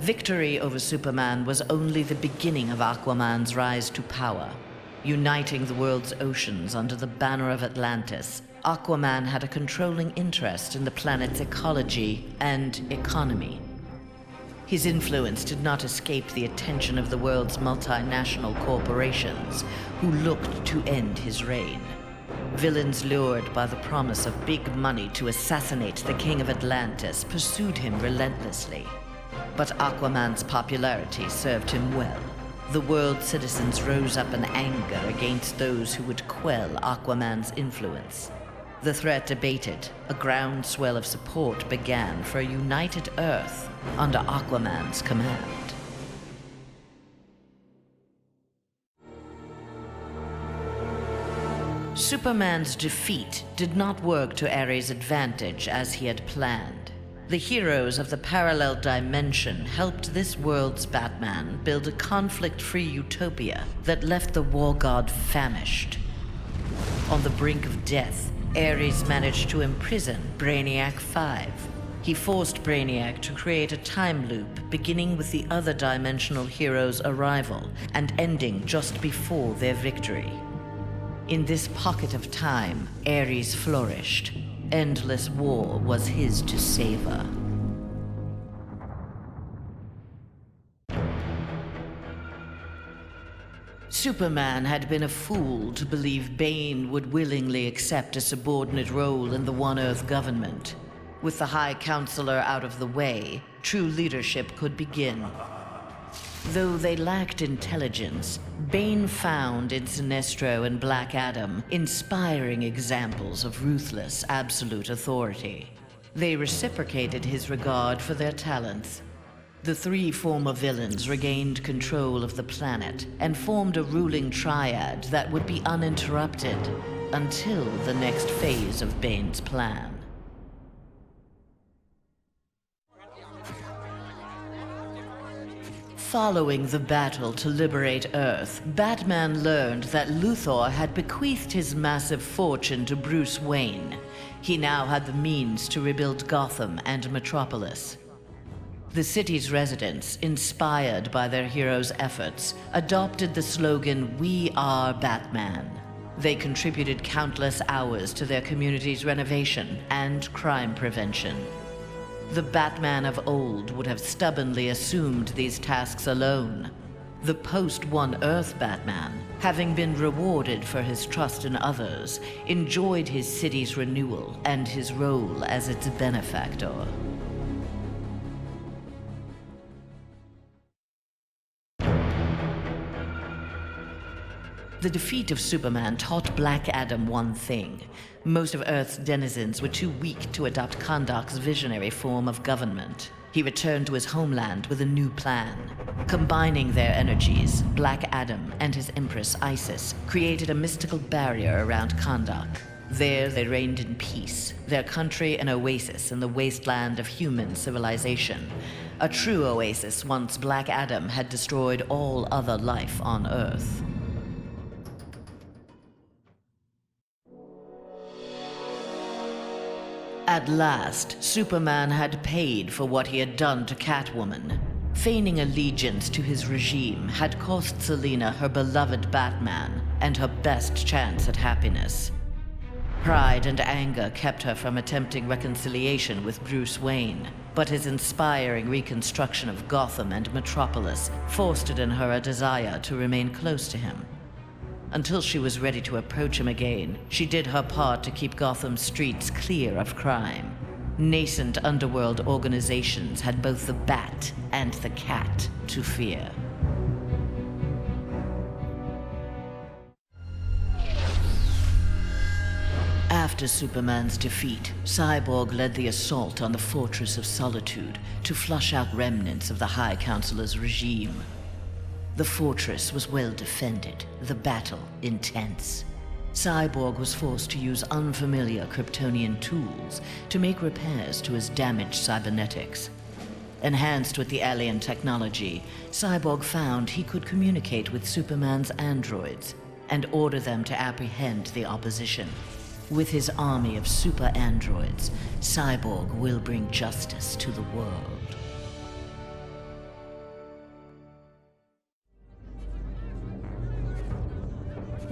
Victory over Superman was only the beginning of Aquaman's rise to power. Uniting the world's oceans under the banner of Atlantis, Aquaman had a controlling interest in the planet's ecology and economy. His influence did not escape the attention of the world's multinational corporations, who looked to end his reign. Villains lured by the promise of big money to assassinate the King of Atlantis pursued him relentlessly. But Aquaman's popularity served him well. The world's citizens rose up in anger against those who would quell Aquaman's influence. The threat abated. A groundswell of support began for a united Earth under Aquaman's command. Superman's defeat did not work to Ares' advantage as he had planned. The heroes of the parallel dimension helped this world's Batman build a conflict-free utopia that left the war god famished. On the brink of death, Ares managed to imprison Brainiac 5. He forced Brainiac to create a time loop beginning with the other dimensional heroes' arrival and ending just before their victory. In this pocket of time, Ares flourished. Endless war was his to savor. Superman had been a fool to believe Bane would willingly accept a subordinate role in the One Earth government. With the High Counselor out of the way, true leadership could begin. Though they lacked intelligence, Bane found in Sinestro and Black Adam inspiring examples of ruthless, absolute authority. They reciprocated his regard for their talents. The three former villains regained control of the planet and formed a ruling triad that would be uninterrupted until the next phase of Bane's plan. Following the battle to liberate Earth, Batman learned that Luthor had bequeathed his massive fortune to Bruce Wayne. He now had the means to rebuild Gotham and Metropolis. The city's residents, inspired by their hero's efforts, adopted the slogan, "We are Batman." They contributed countless hours to their community's renovation and crime prevention. The Batman of old would have stubbornly assumed these tasks alone. The post-One Earth Batman, having been rewarded for his trust in others, enjoyed his city's renewal and his role as its benefactor. The defeat of Superman taught Black Adam one thing. Most of Earth's denizens were too weak to adopt Kahndaq's visionary form of government. He returned to his homeland with a new plan. Combining their energies, Black Adam and his Empress Isis created a mystical barrier around Kahndaq. There they reigned in peace, their country an oasis in the wasteland of human civilization. A true oasis once Black Adam had destroyed all other life on Earth. At last, Superman had paid for what he had done to Catwoman. Feigning allegiance to his regime had cost Selina her beloved Batman and her best chance at happiness. Pride and anger kept her from attempting reconciliation with Bruce Wayne, but his inspiring reconstruction of Gotham and Metropolis fostered in her a desire to remain close to him. Until she was ready to approach him again, she did her part to keep Gotham's streets clear of crime. Nascent underworld organizations had both the Bat and the Cat to fear. After Superman's defeat, Cyborg led the assault on the Fortress of Solitude to flush out remnants of the High Counselor's regime. The fortress was well defended, the battle intense. Cyborg was forced to use unfamiliar Kryptonian tools to make repairs to his damaged cybernetics. Enhanced with the alien technology, Cyborg found he could communicate with Superman's androids and order them to apprehend the opposition. With his army of super androids, Cyborg will bring justice to the world.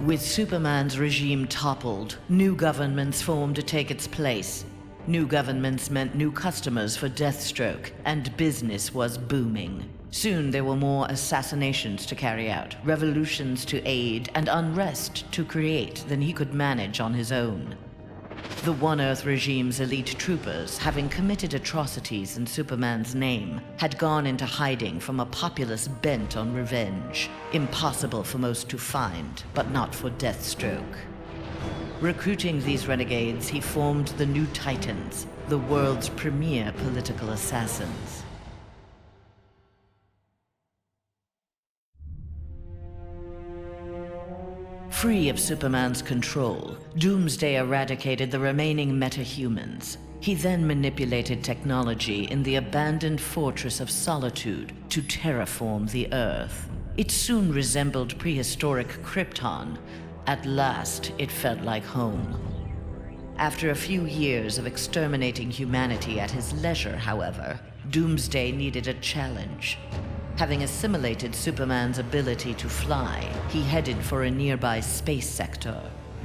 With Superman's regime toppled, new governments formed to take its place. New governments meant new customers for Deathstroke, and business was booming. Soon there were more assassinations to carry out, revolutions to aid, and unrest to create than he could manage on his own. The One Earth regime's elite troopers, having committed atrocities in Superman's name, had gone into hiding from a populace bent on revenge. Impossible for most to find, but not for Deathstroke. Recruiting these renegades, he formed the New Titans, the world's premier political assassins. Free of Superman's control, Doomsday eradicated the remaining metahumans. He then manipulated technology in the abandoned Fortress of Solitude to terraform the Earth. It soon resembled prehistoric Krypton. At last, it felt like home. After a few years of exterminating humanity at his leisure, however, Doomsday needed a challenge. Having assimilated Superman's ability to fly, he headed for a nearby space sector.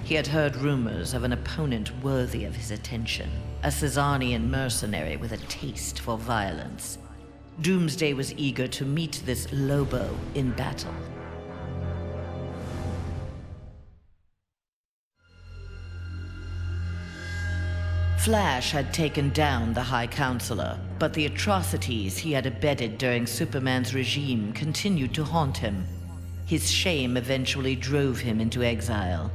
He had heard rumors of an opponent worthy of his attention, a Cesarian mercenary with a taste for violence. Doomsday was eager to meet this Lobo in battle. Flash had taken down the High Counselor, but the atrocities he had abetted during Superman's regime continued to haunt him. His shame eventually drove him into exile.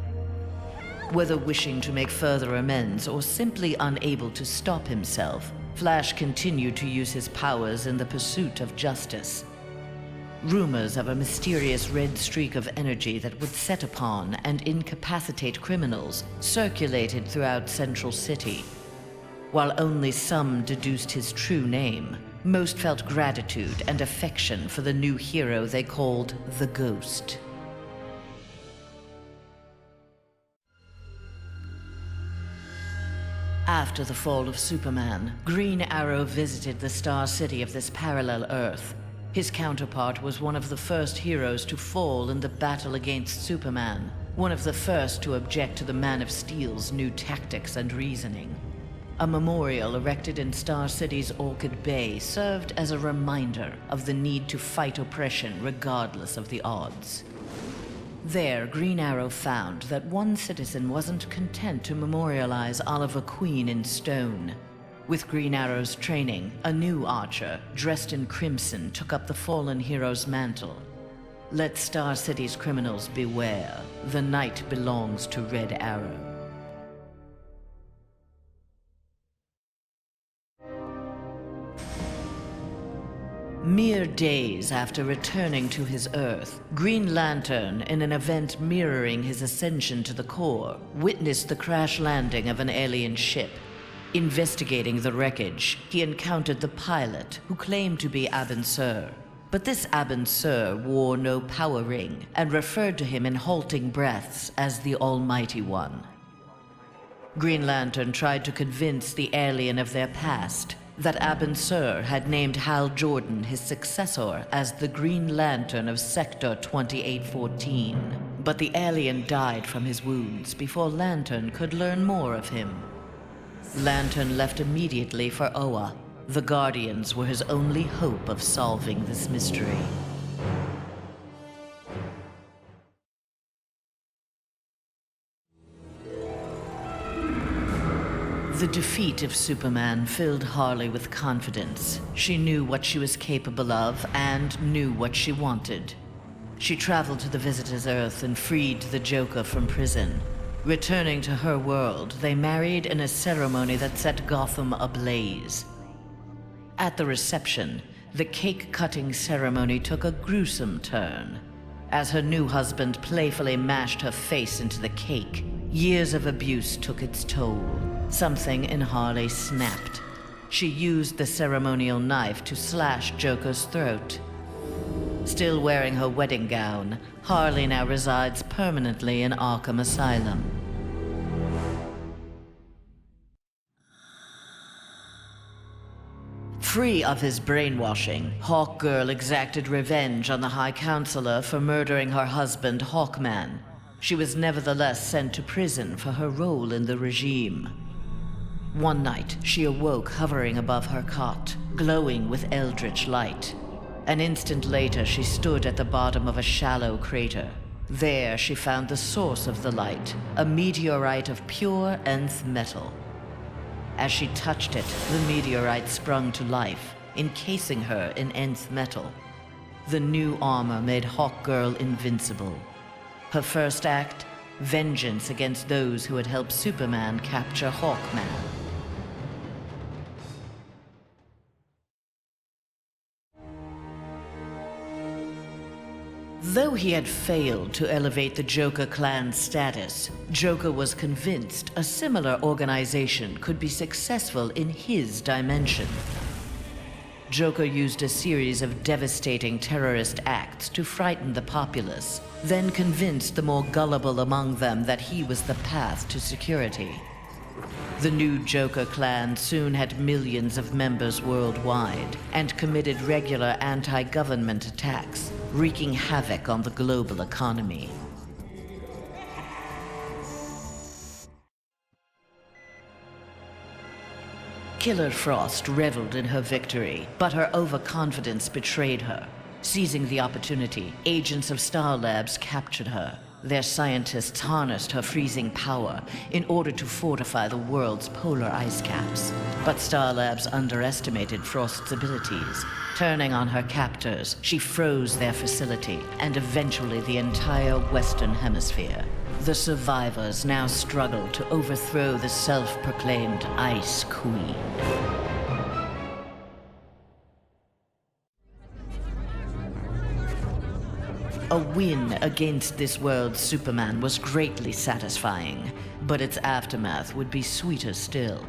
Whether wishing to make further amends or simply unable to stop himself, Flash continued to use his powers in the pursuit of justice. Rumors of a mysterious red streak of energy that would set upon and incapacitate criminals circulated throughout Central City. While only some deduced his true name, most felt gratitude and affection for the new hero they called the Ghost. After the fall of Superman, Green Arrow visited the Star City of this parallel Earth. His counterpart was one of the first heroes to fall in the battle against Superman, one of the first to object to the Man of Steel's new tactics and reasoning. A memorial erected in Star City's Orchid Bay served as a reminder of the need to fight oppression regardless of the odds. There, Green Arrow found that one citizen wasn't content to memorialize Oliver Queen in stone. With Green Arrow's training, a new archer, dressed in crimson, took up the fallen hero's mantle. Let Star City's criminals beware. The night belongs to Red Arrow. Mere days after returning to his Earth, Green Lantern, in an event mirroring his ascension to the core, witnessed the crash landing of an alien ship. Investigating the wreckage, he encountered the pilot, who claimed to be Abin Sur. But this Abin Sur wore no power ring, and referred to him in halting breaths as the Almighty One. Green Lantern tried to convince the alien of their past, that Abin Sur had named Hal Jordan, his successor, as the Green Lantern of Sector 2814. But the alien died from his wounds before Lantern could learn more of him. Lantern left immediately for Oa. The Guardians were his only hope of solving this mystery. The defeat of Superman filled Harley with confidence. She knew what she was capable of and knew what she wanted. She traveled to the Visitor's Earth and freed the Joker from prison. Returning to her world, they married in a ceremony that set Gotham ablaze. At the reception, the cake-cutting ceremony took a gruesome turn. As her new husband playfully mashed her face into the cake, years of abuse took its toll. Something in Harley snapped. She used the ceremonial knife to slash Joker's throat. Still wearing her wedding gown, Harley now resides permanently in Arkham Asylum. Free of his brainwashing, Hawkgirl exacted revenge on the High Counselor for murdering her husband, Hawkman. She was nevertheless sent to prison for her role in the regime. One night, she awoke hovering above her cot, glowing with eldritch light. An instant later, she stood at the bottom of a shallow crater. There, she found the source of the light, a meteorite of pure nth metal. As she touched it, the meteorite sprung to life, encasing her in nth metal. The new armor made Hawkgirl invincible. Her first act, vengeance against those who had helped Superman capture Hawkman. Though he had failed to elevate the Joker clan's status, Joker was convinced a similar organization could be successful in his dimension. Joker used a series of devastating terrorist acts to frighten the populace, then convinced the more gullible among them that he was the path to security. The new Joker clan soon had millions of members worldwide and committed regular anti-government attacks, wreaking havoc on the global economy. Killer Frost reveled in her victory, but her overconfidence betrayed her. Seizing the opportunity, agents of Star Labs captured her. Their scientists harnessed her freezing power in order to fortify the world's polar ice caps. But Star Labs underestimated Frost's abilities. Turning on her captors, she froze their facility and eventually the entire Western Hemisphere. The survivors now struggled to overthrow the self-proclaimed Ice Queen. A win against this world's Superman was greatly satisfying, but its aftermath would be sweeter still.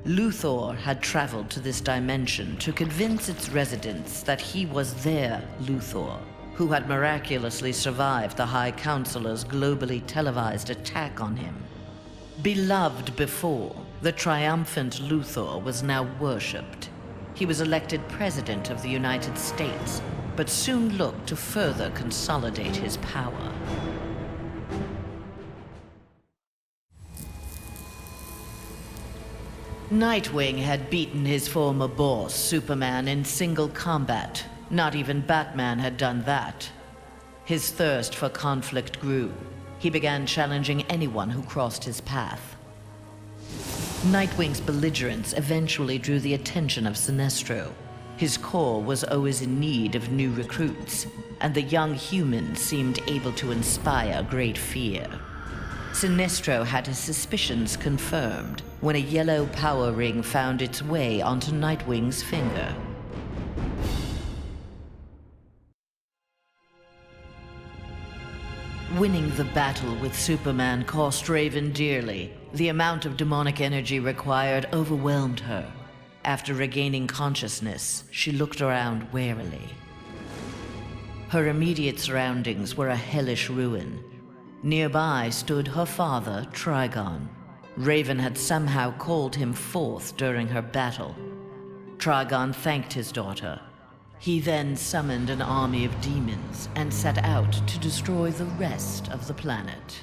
Luthor had traveled to this dimension to convince its residents that he was their Luthor, who had miraculously survived the High Counselor's globally televised attack on him. Beloved before, the triumphant Luthor was now worshipped. He was elected President of the United States, but soon looked to further consolidate his power. Nightwing had beaten his former boss, Superman, in single combat. Not even Batman had done that. His thirst for conflict grew. He began challenging anyone who crossed his path. Nightwing's belligerence eventually drew the attention of Sinestro. His corps was always in need of new recruits, and the young humans seemed able to inspire great fear. Sinestro had his suspicions confirmed when a yellow power ring found its way onto Nightwing's finger. Winning the battle with Superman cost Raven dearly. The amount of demonic energy required overwhelmed her. After regaining consciousness, she looked around warily. Her immediate surroundings were a hellish ruin. Nearby stood her father, Trigon. Raven had somehow called him forth during her battle. Trigon thanked his daughter. He then summoned an army of demons and set out to destroy the rest of the planet.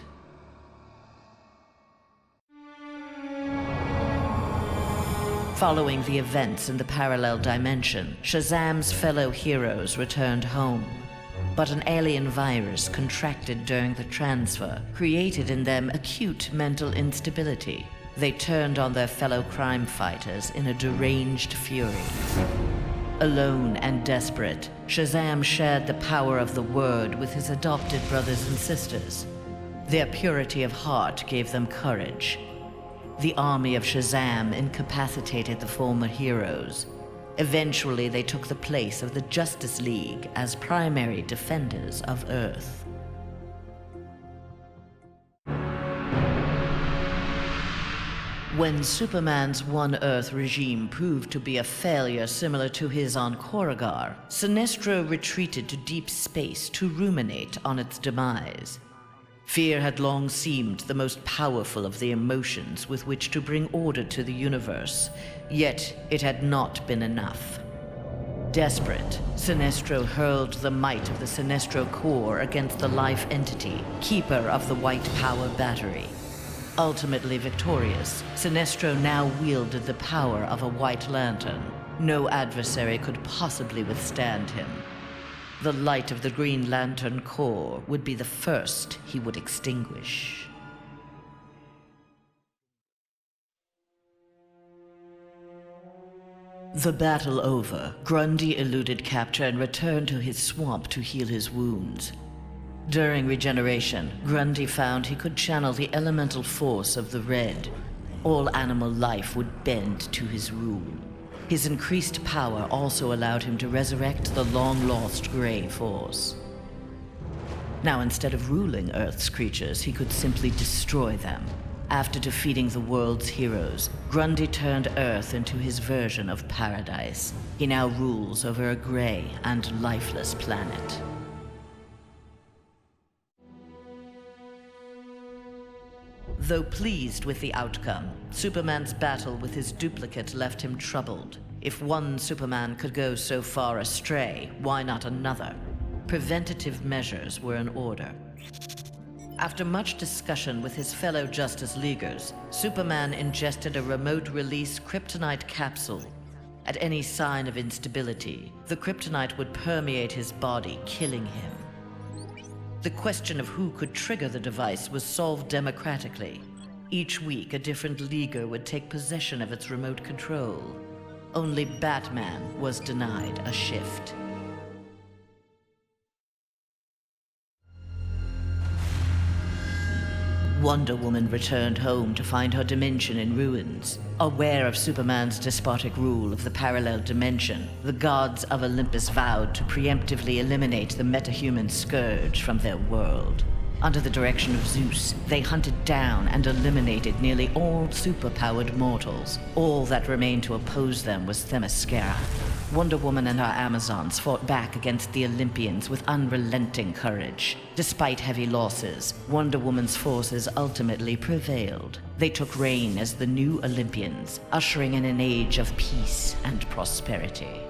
Following the events in the parallel dimension, Shazam's fellow heroes returned home. But an alien virus contracted during the transfer created in them acute mental instability. They turned on their fellow crime fighters in a deranged fury. Alone and desperate, Shazam shared the power of the Word with his adopted brothers and sisters. Their purity of heart gave them courage. The army of Shazam incapacitated the former heroes. Eventually, they took the place of the Justice League as primary defenders of Earth. When Superman's One Earth regime proved to be a failure similar to his on Korugar, Sinestro retreated to deep space to ruminate on its demise. Fear had long seemed the most powerful of the emotions with which to bring order to the universe, yet it had not been enough. Desperate, Sinestro hurled the might of the Sinestro core against the life entity, keeper of the white power battery. Ultimately victorious, Sinestro now wielded the power of a white lantern. No adversary could possibly withstand him. The light of the Green Lantern core would be the first he would extinguish. The battle over, Grundy eluded capture and returned to his swamp to heal his wounds. During regeneration, Grundy found he could channel the elemental force of the red. All animal life would bend to his rule. His increased power also allowed him to resurrect the long-lost gray force. Now, instead of ruling Earth's creatures, he could simply destroy them. After defeating the world's heroes, Grundy turned Earth into his version of paradise. He now rules over a gray and lifeless planet. Though pleased with the outcome, Superman's battle with his duplicate left him troubled. If one Superman could go so far astray, why not another? Preventative measures were in order. After much discussion with his fellow Justice Leaguers, Superman ingested a remote-release kryptonite capsule. At any sign of instability, the kryptonite would permeate his body, killing him. The question of who could trigger the device was solved democratically. Each week, a different Leaguer would take possession of its remote control. Only Batman was denied a shift. Wonder Woman returned home to find her dimension in ruins. Aware of Superman's despotic rule of the parallel dimension, the gods of Olympus vowed to preemptively eliminate the metahuman scourge from their world. Under the direction of Zeus, they hunted down and eliminated nearly all superpowered mortals. All that remained to oppose them was Themyscira. Wonder Woman and her Amazons fought back against the Olympians with unrelenting courage. Despite heavy losses, Wonder Woman's forces ultimately prevailed. They took reign as the new Olympians, ushering in an age of peace and prosperity.